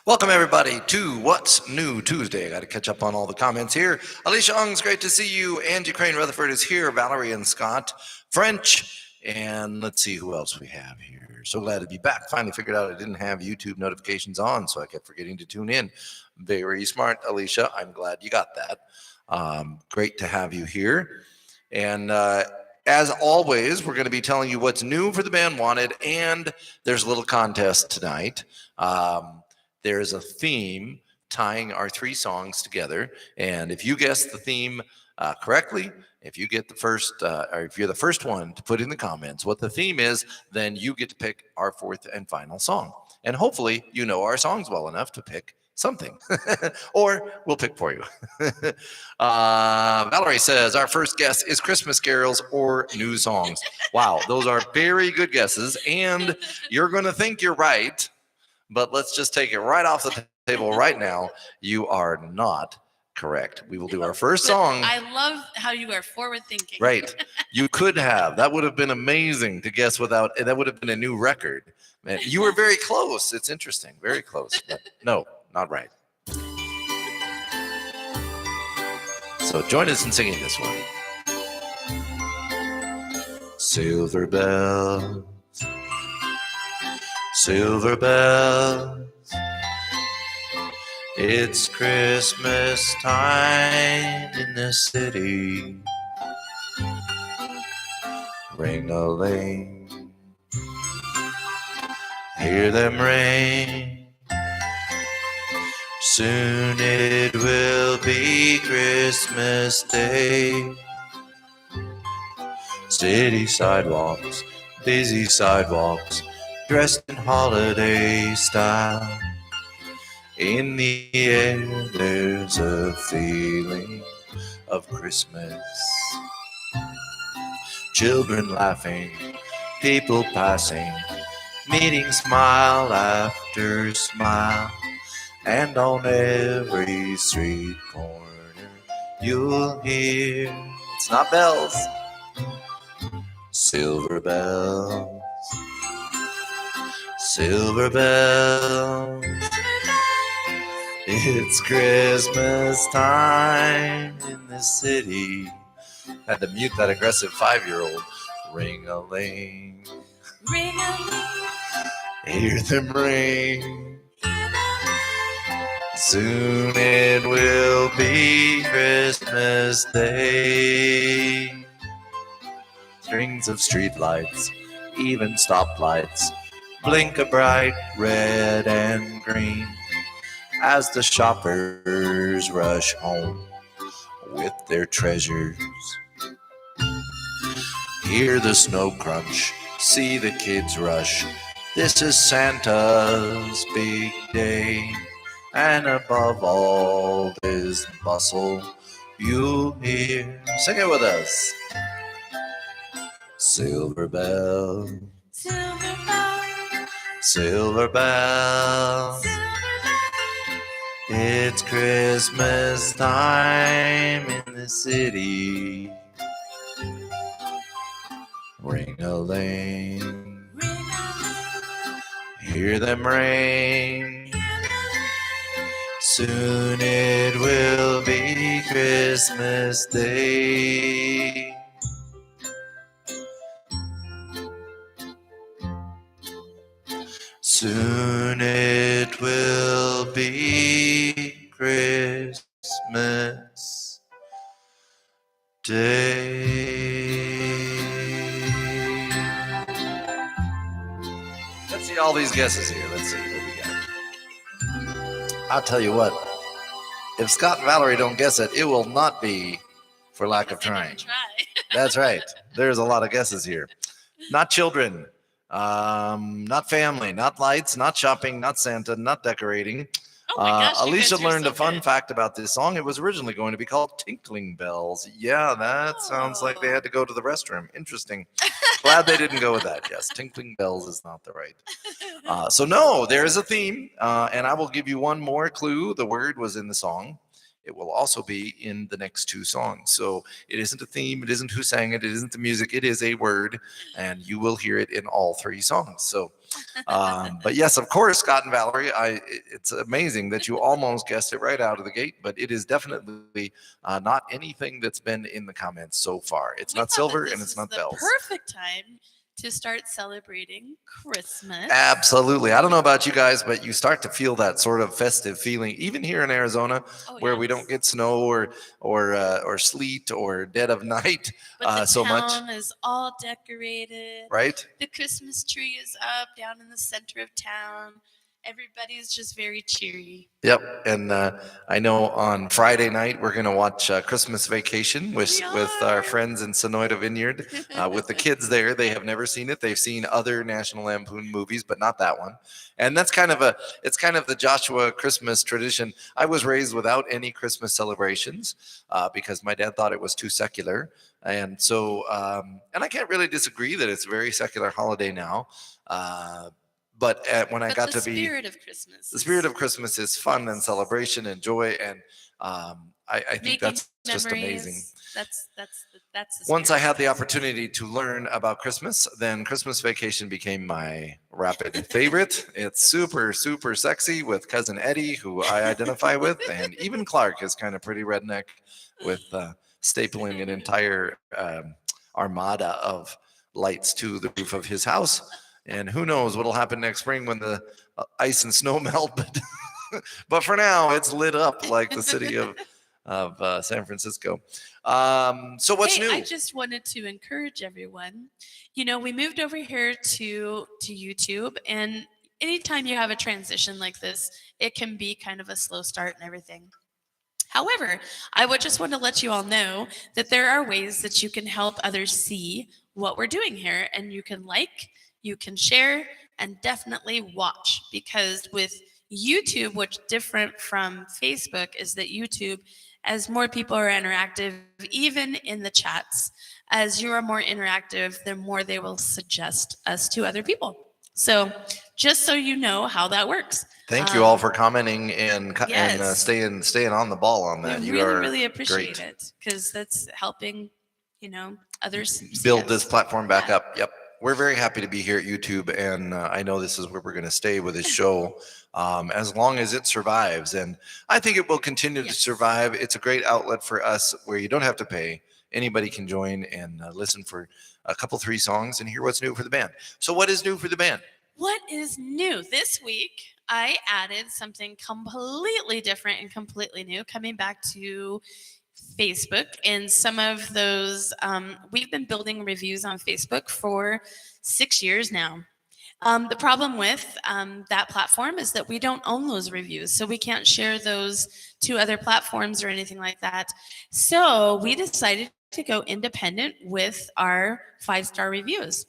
Welcome, everybody, to What's New Tuesday. I got to catch up on all the comments here. Alicia Ung's great to see you. Angie Crane Rutherford is here. Valerie and Scott French. And let's see who else we have here. So glad to be back. Finally figured out I didn't have YouTube notifications on, so I kept forgetting to tune in. Very smart, Alicia. I'm glad you got that. Great to have you here. And as always, we're going to be telling you what's new for the band Wanted, and there's a little contest tonight. There's a theme tying our three songs together, and if you guess the theme correctly, if you get the first, or if you're the first one to put in the comments what the theme is, then you get to pick our fourth and final song. And hopefully, you know our songs well enough to pick something, or we'll pick for you. Valerie says our first guess is Christmas carols or new songs. Wow, those are very good guesses, and you're going to think you're right. But let's just take it right off the table right now. You are not correct. We will do our first song. I love how you are forward thinking. Right. You could have. That would have been amazing to guess without. That would have been a new record. Man, you were very close. It's interesting. Very close. But no, not right. So join us in singing this one. Silver bells. Silver bells, it's Christmas time in the city. Ring-a-ling, hear them ring. Soon it will be Christmas Day. City sidewalks, busy sidewalks, dressed in holiday style. In the air there's a feeling of Christmas. Children laughing, people passing, meeting smile after smile. And on every street corner you'll hear, it's not bells, silver bells. Silver bells, it's Christmas time in the city. Had to mute that aggressive 5-year-old. Ring-a-ling, Ring-a-ling, hear them ring. Soon it will be Christmas Day. Strings of streetlights, even stoplights, blink a bright red and green as the shoppers rush home with their treasures. Hear the snow crunch, see the kids rush. This is Santa's big day, and above all this bustle you'll hear. Sing it with us. Silver bell, silver bell, silver bell, it's Christmas time in the city. Ring-a-ling, hear them ring. Soon it will be Christmas Day. Soon it will be Christmas Day. Let's see all these guesses here. Let's see what we got. I'll tell you what. If Scott and Valerie don't guess it, it will not be for lack of trying. That's right. There's a lot of guesses here. Not children. Not family, not lights, not shopping, not Santa, not decorating. Oh my gosh, Alicia learned so a fun good. fact about this song. It was originally going to be called Tinkling Bells. Yeah, that sounds like they had to go to the restroom. Interesting. Glad they didn't go with that. Yes, Tinkling Bells is not the right. So no, there is a theme, and I will give you one more clue. The word was in the song. it will also be in the next two songs. So it isn't a theme, it isn't who sang it, it isn't the music, it is a word, and you will hear it in all three songs. So, but yes, of course, Scott and Valerie, it's amazing that you almost guessed it right out of the gate, but it is definitely not anything that's been in the comments so far. It's We not thought that silver this and it's is not the bells. Perfect time to start celebrating Christmas. Absolutely. I don't know about you guys, but you start to feel that sort of festive feeling, even here in Arizona, Oh, where we yes. don't get snow or sleet or dead of night But the so much, town is all decorated. right? The Christmas tree is up down in the center of town. Everybody's just very cheery. Yep. And I know on Friday night we're going to watch Christmas Vacation with We our are. friends in Sonoyta Vineyard with the kids there. They have never seen it. They've seen other National Lampoon movies, but not that one. And that's it's kind of the Joshua Christmas tradition. I was raised without any Christmas celebrations because my dad thought it was too secular. And so, and I can't really disagree that it's a very secular holiday now. But when I got to be, the spirit of Christmas. the spirit of Christmas is fun and celebration and joy, and I think making that's memories. just amazing. That's the Once I spirit had of the it. opportunity to learn about Christmas, then Christmas Vacation became my rapid favorite. It's super, super sexy with Cousin Eddie, who I identify with, and even Clark is kind of pretty redneck with stapling an entire armada of lights to the roof of his house. And who knows what'll happen next spring when the ice and snow melt. But for now, it's lit up like the city of San Francisco. So what's new? I just wanted to encourage everyone. You know, we moved over here to YouTube, and anytime you have a transition like this, it can be kind of a slow start and everything. However, I would just want to let you all know that there are ways that you can help others see what we're doing here, and you can like, you can share, and definitely watch, because with YouTube, what's different from Facebook is that YouTube, as more people are interactive, even in the chats, as you are more interactive, the more they will suggest us to other people. So just so you know how that works. Thank you all for commenting and yes. staying on the ball on that. We You really, are really appreciate great. it, because that's helping, others see Build us. this platform back Yeah. up. Yep. We're very happy to be here at YouTube, and I know this is where we're going to stay with this show as long as it survives. And I think it will continue to Yes. survive. It's a great outlet for us where you don't have to pay. Anybody can join and listen for a couple, 3 songs and hear what's new for the band. So what is new for the band? What is new? This week, I added something completely different and completely new, coming back to Facebook. And some of those, we've been building reviews on Facebook for 6 years now. The problem with that platform is that we don't own those reviews, so we can't share those to other platforms or anything like that. So we decided to go independent with our 5-star reviews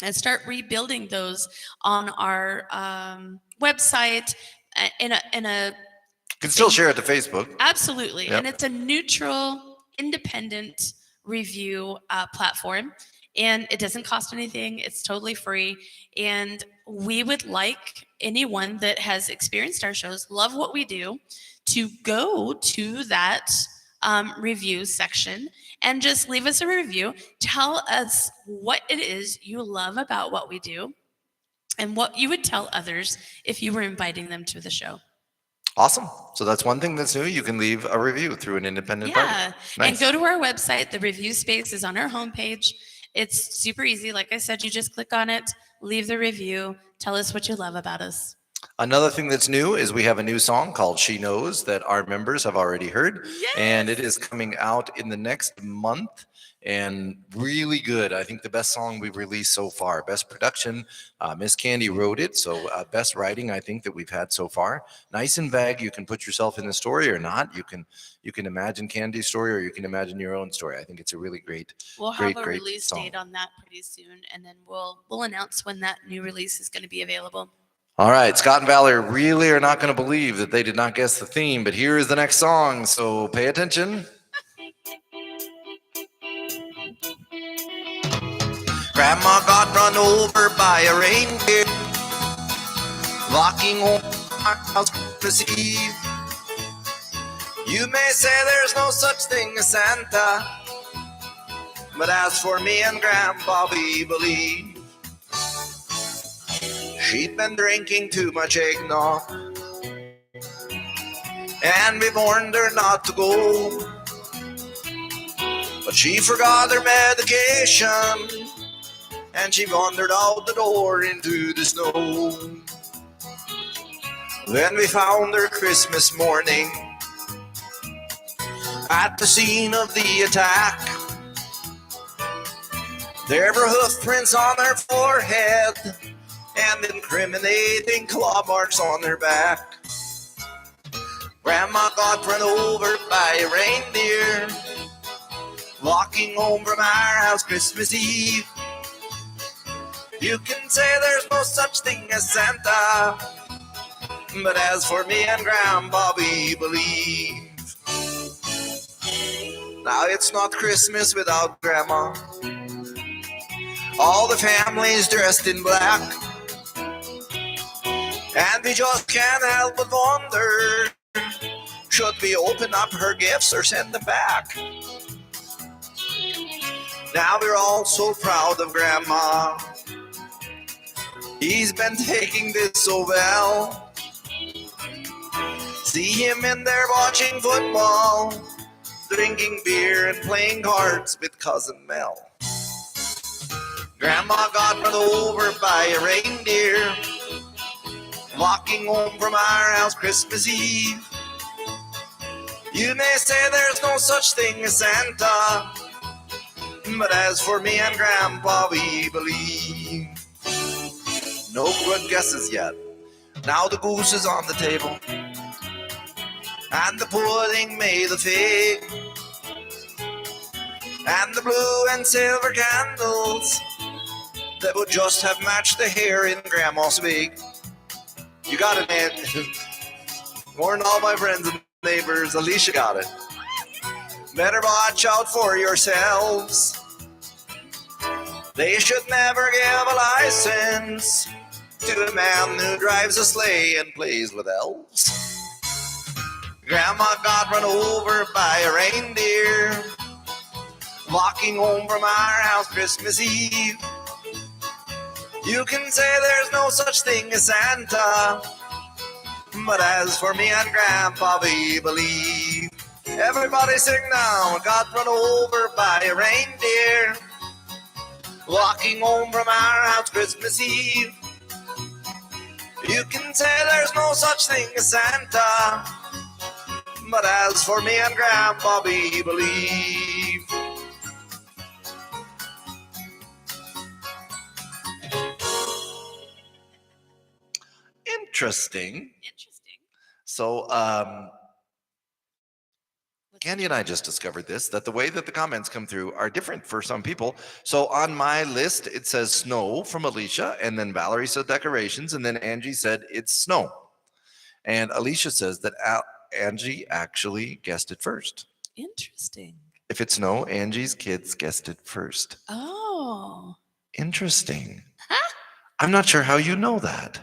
and start rebuilding those on our website in a You can still share it to Facebook. absolutely. Yep. And it's a neutral, independent review platform. And it doesn't cost anything. It's totally free. And we would like anyone that has experienced our shows, love what we do, to go to that review section and just leave us a review. Tell us what it is you love about what we do and what you would tell others if you were inviting them to the show. Awesome. So that's one thing that's new. You can leave a review through an independent party. Yeah. Nice. And go to our website. The review space is on our homepage. It's super easy. Like I said, you just click on it, leave the review, tell us what you love about us. Another thing that's new is we have a new song called She Knows that our members have already heard. Yes. And it is coming out in the next month, and really good. I think the best song we've released so far. Best production, Miss Candy wrote it, so best writing I think that we've had so far. Nice and vague. You can put yourself in the story or not. You can imagine Candy's story, or you can imagine your own story. I think it's a really great. We'll have a great release song. date on that pretty soon, and then we'll announce when that new release is going to be available. All right, Scott and Valerie really are not going to believe that they did not guess the theme, but here is the next song, so pay attention. Grandma got run over by a reindeer, walking home our house Christmas Eve. You may say there's no such thing as Santa, but as for me and Grandpa, we believe. She'd been drinking too much eggnog, and we warned her not to go. But she forgot her medication, and she wandered out the door into the snow. Then we found her Christmas morning at the scene of the attack. There were hoof prints on her forehead and incriminating claw marks on her back. Grandma got run over by a reindeer walking home from our house Christmas Eve. You can say there's no such thing as Santa, but as for me and Grandpa, we believe. Now it's not Christmas without Grandma. All the family's dressed in black, and we just can't help but wonder, should we open up her gifts or send them back? Now we're all so proud of Grandma. He's been taking this so well. See him in there watching football, drinking beer and playing cards with Cousin Mel. Grandma got run over by a reindeer walking home from our house Christmas Eve. You may say there's no such thing as Santa, but as for me and Grandpa, we believe. No good guesses yet. Now the goose is on the table, and the pudding made of fig, and the blue and silver candles that would just have matched the hair in Grandma's wig. You got it, man. More than all my friends and neighbors, Alicia got it. Better watch out for yourselves. They should never give a license to a man who drives a sleigh and plays with elves. Grandma got run over by a reindeer walking home from our house Christmas Eve. You can say there's no such thing as Santa, but as for me and Grandpa, we believe. Everybody sing now. Got run over by a reindeer walking home from our house Christmas Eve. You can say there's no such thing as Santa, but as for me and Grandpa, we believe. Interesting. So, Candy and I just discovered this, that the way that the comments come through are different for some people. So on my list, it says snow from Alicia, and then Valerie said decorations, and then Angie said it's snow. And Alicia says that Angie actually guessed it first. Interesting. If it's snow, Angie's kids guessed it first. Oh. Interesting. Huh? I'm not sure how you know that.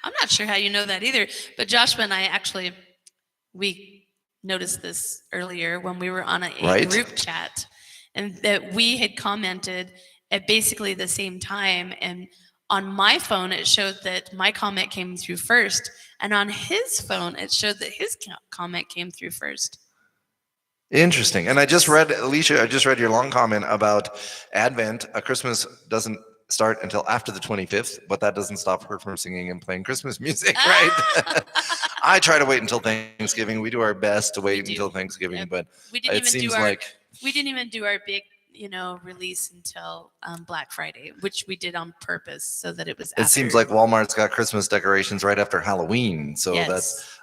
I'm not sure how you know that either. But Joshua and I actually, we noticed this earlier when we were on a group chat, and that we had commented at basically the same time. And on my phone, it showed that my comment came through first. And on his phone, it showed that his comment came through first. Interesting. And I just read, Alicia, I just read your long comment about Advent. Christmas doesn't start until after the 25th, but that doesn't stop her from singing and playing Christmas music, right? I try to wait until Thanksgiving. We do our best to wait until Thanksgiving, but it seems like we didn't even do our big, release until Black Friday, which we did on purpose so that it was. It seems like Walmart's got Christmas decorations right after Halloween, so that's.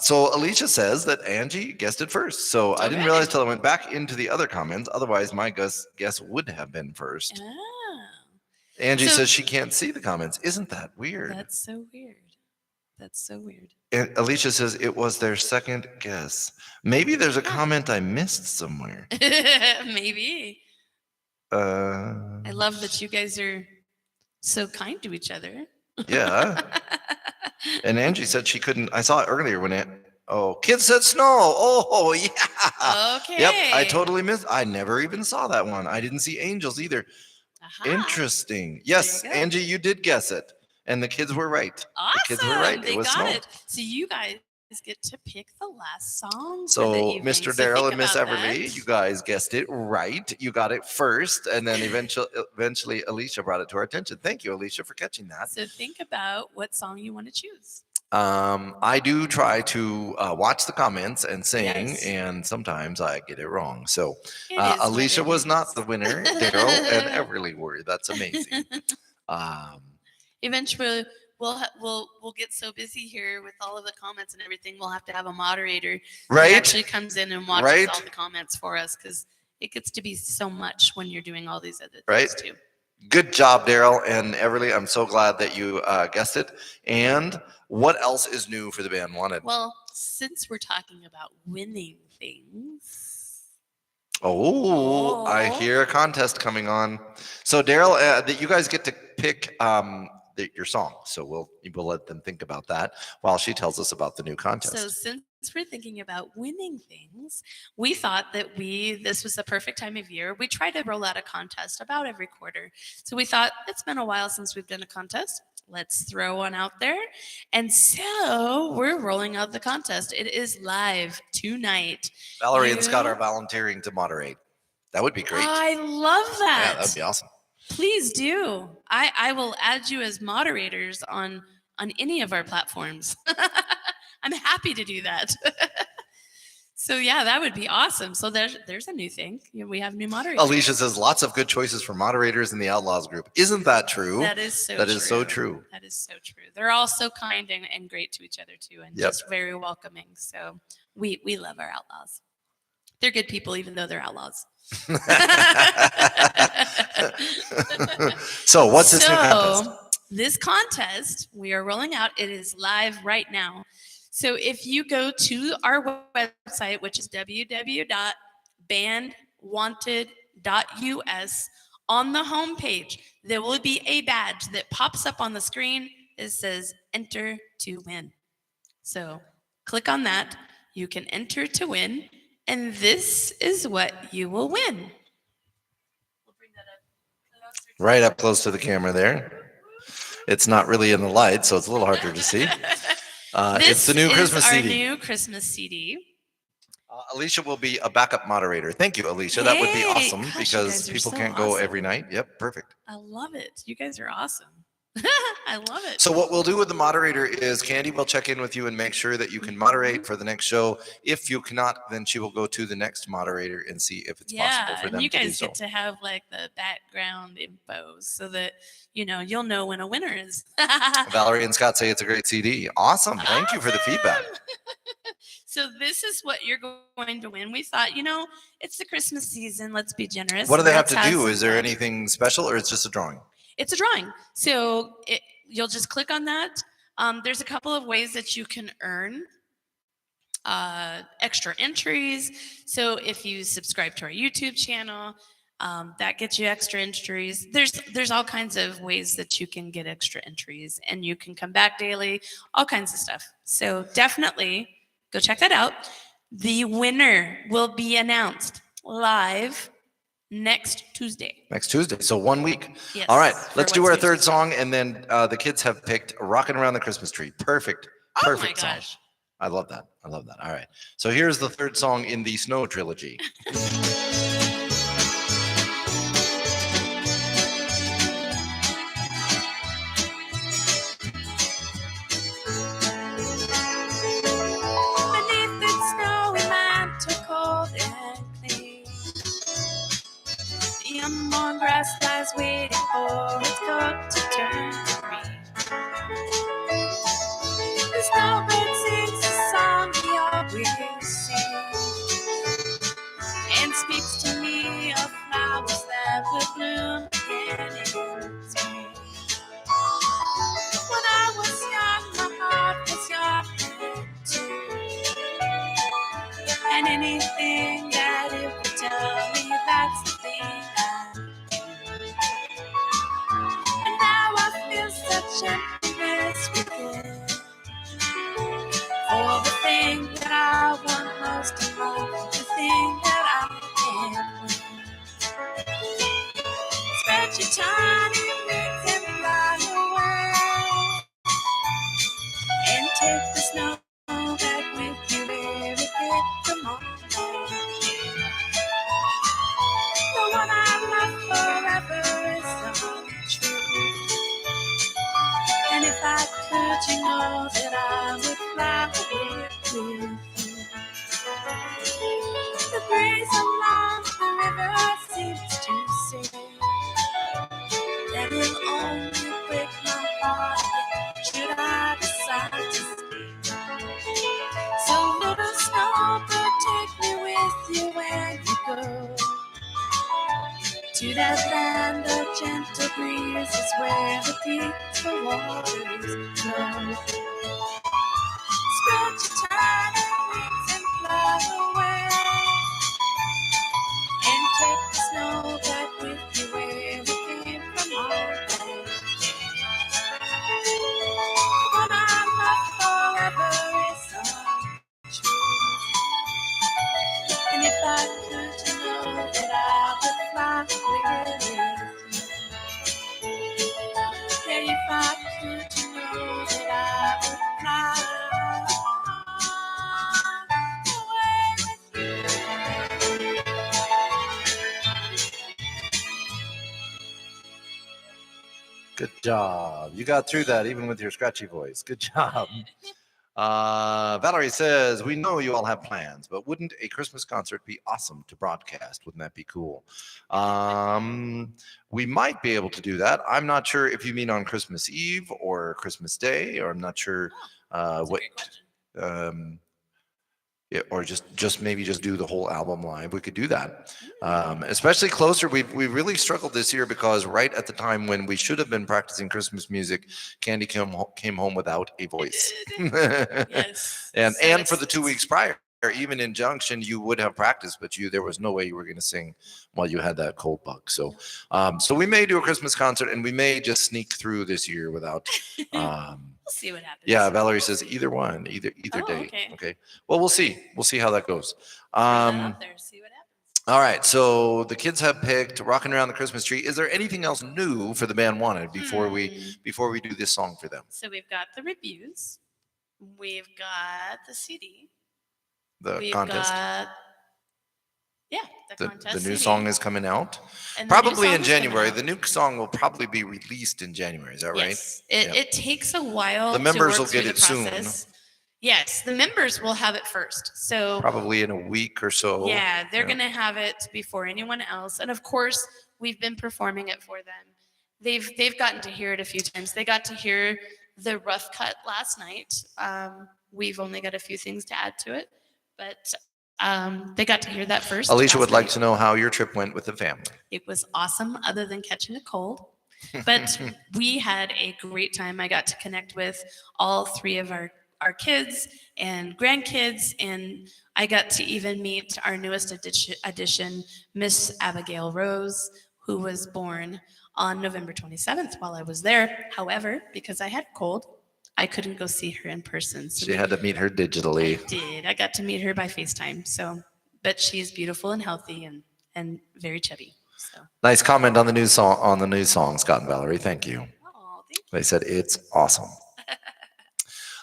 So Alicia says that Angie guessed it first. So I didn't realize till I went back into the other comments. Otherwise, my guess would have been first. Oh. Angie says she can't see the comments. Isn't that weird? That's so weird. That's so weird. And Alicia says it was their second guess. Maybe there's a comment I missed somewhere. Maybe. I love that you guys are so kind to each other. Yeah. And Angie said she couldn't. I saw it earlier when kids said snow. Oh, yeah. Okay. Yep, I totally missed. I never even saw that one. I didn't see angels either. Aha. Interesting. Yes, go. Angie, you did guess it. And the kids were right. Awesome. The kids were right. They It was got snow. it. So you guys get to pick the last song. for So, the evening. Mr. So Daryl think and Miss about Everly, that. you guys guessed it right. You got it first, and then eventually Alicia brought it to our attention. Thank you, Alicia, for catching that. So think about what song you want to choose. I do try to watch the comments and sing, Yes. and sometimes I get it wrong. So, It is what Alicia it was not is. the winner. Daryl and Everly were. That's amazing. Eventually, we'll get so busy here with all of the comments and everything. We'll have to have a moderator that Right? actually comes in and watches Right? all the comments for us because it gets to be so much when you're doing all these other things Right? too. Good job, Daryl and Everly. I'm so glad that you guessed it. And what else is new for the band Wanted? Well, since we're talking about winning things, I Oh. hear a contest coming on. So, Daryl, that you guys get to pick your song. So we'll let them think about that while she tells us about the new contest. so since we're thinking about winning things, we thought that this was the perfect time of year. We try to roll out a contest about every quarter. So we thought it's been a while since we've done a contest. Let's throw one out there. And so we're rolling out the contest. It is live tonight. Valerie and Scott You- are volunteering to moderate. That would be great. I love that. Yeah, that'd be awesome. Please do. I will add you as moderators on any of our platforms. I'm happy to do that. So yeah, that would be awesome. So there's a new thing. We have new moderators. Alicia says lots of good choices for moderators in the Outlaws group. Isn't that true? That is so That true. is so true. That is so true. They're all so kind and great to each other too, and Yep. just very welcoming. So we love our outlaws. They're good people, even though they're outlaws. So what's this new contest? So this contest we are rolling out. It is live right now. So if you go to our website, which is www.bandwanted.us, on the homepage, there will be a badge that pops up on the screen. It says enter to win. So click on that. You can enter to win. And this is what you will win. We'll bring that up closer. Right up close to the camera there. It's not really in the light, so it's a little harder to see. It's the new This Christmas is our CD. new Christmas CD. Alicia will be a backup moderator. Thank you, Alicia. That would be Hey, awesome gosh, you because guys are people so can't go awesome. every night. Yep, perfect. I love it. You guys are awesome. I love it. So what we'll do with the moderator is Candy will check in with you and make sure that you can moderate for the next show. If you cannot, then she will go to the next moderator and see if it's possible for and them you to do guys so. get to have like the background info so that you'll know when a winner is. Valerie and Scott say it's a great CD. Awesome. Thank you for the feedback. Awesome. So this is what you're going to win. We thought, it's the Christmas season. Let's be generous. What do they have Let's to do? some Is there fun. anything special or it's just a drawing? It's a drawing. So you'll just click on that. There's a couple of ways that you can earn extra entries. So if you subscribe to our YouTube channel, that gets you extra entries. There's all kinds of ways that you can get extra entries, and you can come back daily, all kinds of stuff. So definitely go check that out. The winner will be announced live next Tuesday. Next Tuesday. So 1 week. Yes. All right. for Let's do What's our New third Tuesday. song. And then the kids have picked Rockin' Around the Christmas Tree. Perfect. Oh my Perfect song. gosh. I love that. I love that. All right. So here's the third song in the Snow trilogy. Beneath its snowy mantle, cold and clean, the unmown grass lies waiting for its coat to turn to green. The snowbird sings a song he always sings, and speaks to me of flowers that will bloom again in spring. When I was young, my heart was young too. And anything that it would tell me, that's the thing I do. And now I feel such emptiness within. you know that I would fly with you? The breeze along the river seems to say that it'll only break my heart should I decide to stay. So little snowbird, take me with you when you go to that land of gentle breezes where the peaceful waters flow. Spread your tiny wings and fly away, and take the snow back with you where we came from all day. But our love forever is untrue, and if I could, you know that I would fly with you. Yeah, if I could, you know that I would fly away with you. Good job. You got through that even with your scratchy voice. Good job. Valerie says, we know you all have plans, but wouldn't a Christmas concert be awesome to broadcast? Wouldn't that be cool? We might be able to do that. I'm not sure if you mean on Christmas Eve or Christmas Day, or I'm not sure That's a what. great question. Yeah, or just maybe just do the whole album live. We could do that, especially closer. We really struggled this year because right at the time when we should have been practicing Christmas music, Candy came home without a voice. Yes. and for the 2 weeks prior, even in Junction, you would have practiced, but there was no way you were going to sing while you had that cold bug. So so we may do a Christmas concert, and we may just sneak through this year without. We'll see what happens. Yeah, Valerie says either one, either Oh, day. okay. Well, we'll see. We'll see how that goes. Throw that out there, see what happens. All right. So the kids have picked "Rocking Around the Christmas Tree." Is there anything else new for the band wanted before we do this song for them? So we've got the reviews. We've got the CD. The We've contest. got the contest. The new CD. song is coming out And the new probably song in is coming January. out. The new song will probably be released in January. Is that right? Yes. It takes a while. The members to will work get through it the soon. process. Yes, the members will have it first. So Probably in a week or so. yeah, they're going to have it before anyone else. And of course, we've been performing it for them. They've gotten to hear it a few times. They got to hear the rough cut last night. We've only got a few things to add to it, but they got to hear that first. Alicia would last like night. to know how your trip went with the family. It was awesome, other than catching a cold. But we had a great time. I got to connect with all three of our kids and grandkids, and I got to even meet our newest addition, Miss Abigail Rose, who was born on November 27th while I was there. However, because I had a cold, I couldn't go see her in person. So She had to meet her digitally. I did. I got to meet her by FaceTime. So, but she's beautiful and healthy and very chubby. So. Nice comment on the new song, Scott and Valerie. Thank you. Oh, thank you. They said it's awesome.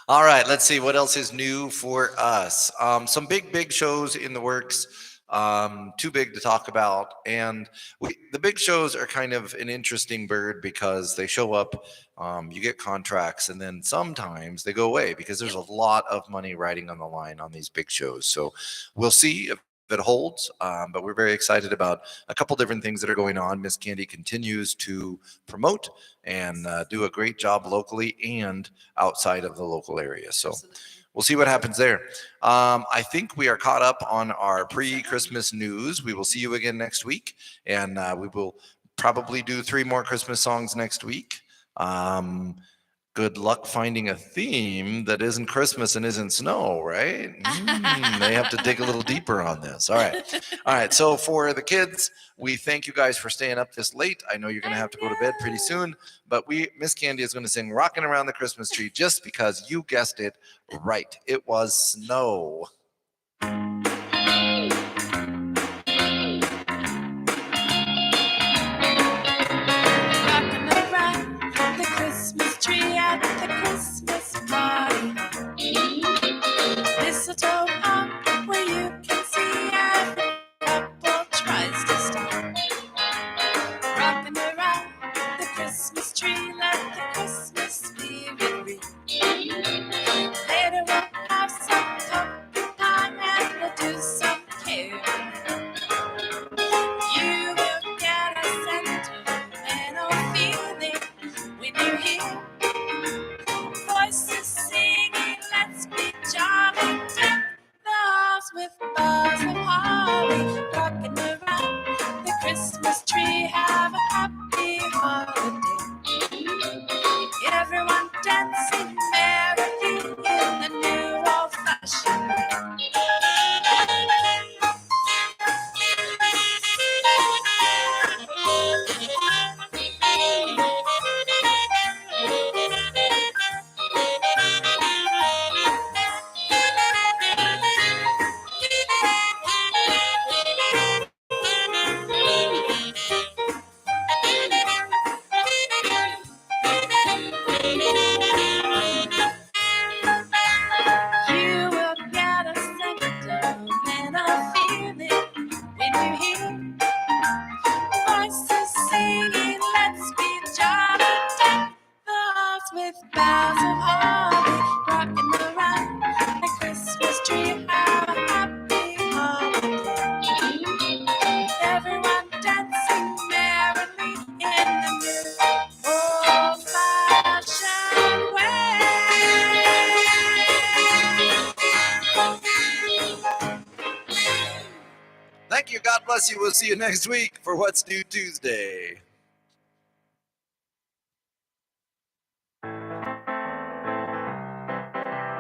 All right, let's see what else is new for us. Some big shows in the works. Too big to talk about, and the big shows are kind of an interesting bird because they show up, you get contracts, and then sometimes they go away because there's a lot of money riding on the line on these big shows. So we'll see if it holds, but we're very excited about a couple different things that are going on. Miss Candy continues to promote and do a great job locally and outside of the local area. So Absolutely. we'll see what happens there. I think we are caught up on our pre-Christmas news. We will see you again next week, and we will probably do 3 more Christmas songs next week. Good luck finding a theme that isn't Christmas and isn't snow, right? They have to dig a little deeper on this. All right. So for the kids, we thank you guys for staying up this late. I know you're going to have to go to bed pretty soon, but Miss Candy is going to sing "Rocking Around the Christmas Tree" just because you guessed it right. It was snow. Rocking around the Christmas tree at the Christmas party. Mistletoe up where you can see every couple tries to stop. Rocking around the Christmas tree, let the Christmas spirit ring. Christmas tree, have a happy holiday. Everyone dancing merrily in the new old-fashioned way. You will get a sentimental feeling when you hear voices singing, let's be jolly, deck the halls with boughs of holly, rocking around the Christmas tree, have a happy holiday. Everyone dancing merrily in the new old-fashioned way. Thank you. God bless you. We'll see you next week for What's New Tuesday.